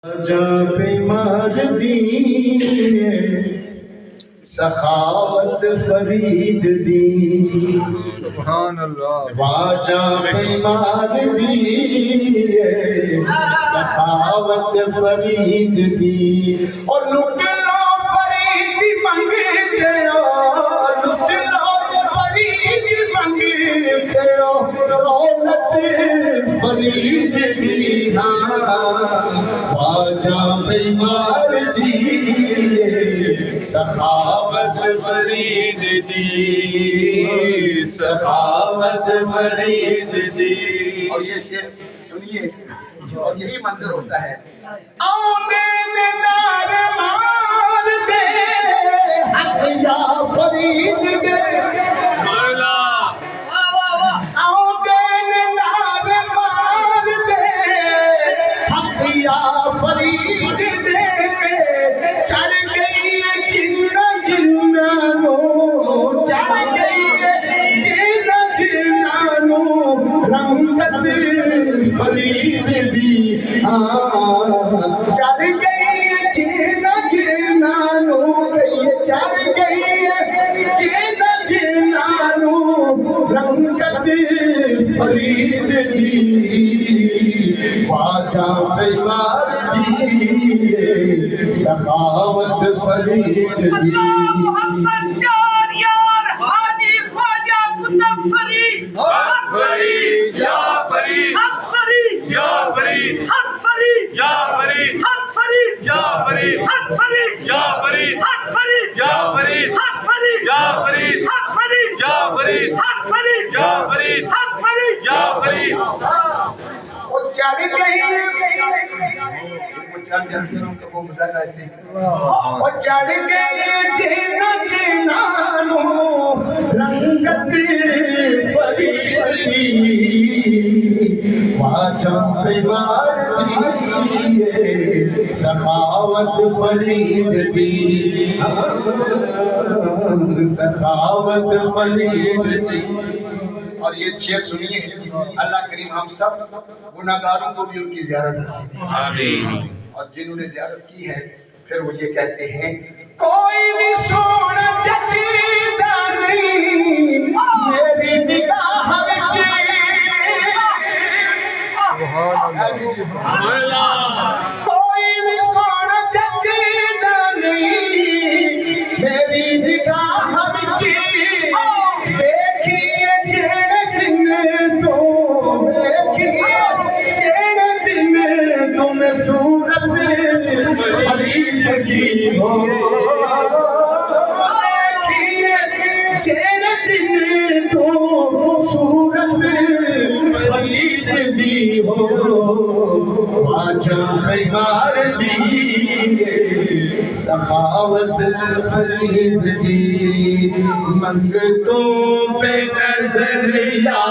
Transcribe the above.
جہاں پہ ماجدی سخاوت فرید دی سبحان اللہ واجہ پہ ماجدی سخاوت فرید دی اور لٹ لو فرید منگتے ہو لٹ لو فرید منگتے ہو دولت فرید دی واجہ بیمار دی سخاوت فرید دی سخاوت فرید دی. اور یہ شعر سنیے اور یہی منظر ہوتا ہے. دار مال دے حق یا فرید دے فرید دے چڑھ گئی جن جنانو چڑھ گئی جن جنانو رنگت فرید دی چڑھ گئی جن جنانو چڑھ گئی جن جنانو رنگت فرید دی واجہ بیمار دی سخاوت فرید دی. محمد جان یار حاجی خواجہ کتب فرید حق فرید یا فرید حق فرید یا فرید حق فرید یا فرید حق فرید یا فرید حق فرید یا فرید حق فرید یا فرید حق فرید یا فرید حق فرید یا فرید حق فرید یا فرید حق فرید یا فرید. چڑھ گئی وہ مظاہرہ ایسے چڑھ گئی جن جنانو رنگت فرید دی واجہ بیمار دی سخاوت فرید دی سخاوت فرید دی. اور یہ شعر سنیے. اللہ کریم ہم سب گناہگاروں کو بھی ان کی زیارت نصیب کرے. آمین. اور جنہوں نے زیارت کی ہے پھر وہ یہ کہتے ہیں کوئی بھی سونا جچیدہ نہیں میری نگاہ وچ سبحان اللہ. کوئی بھی سونا جچیدہ نہیں میری نگاہ وچ دیکھیے جڑے دن تو دیکھیے جڑے دن تو میں صورت فرید دی ہو دیکھیے جڑے دن تو صورت فرید دی ہو واجہ بیمار دی سخاوت فرید دی منگتوں پہ نظر یا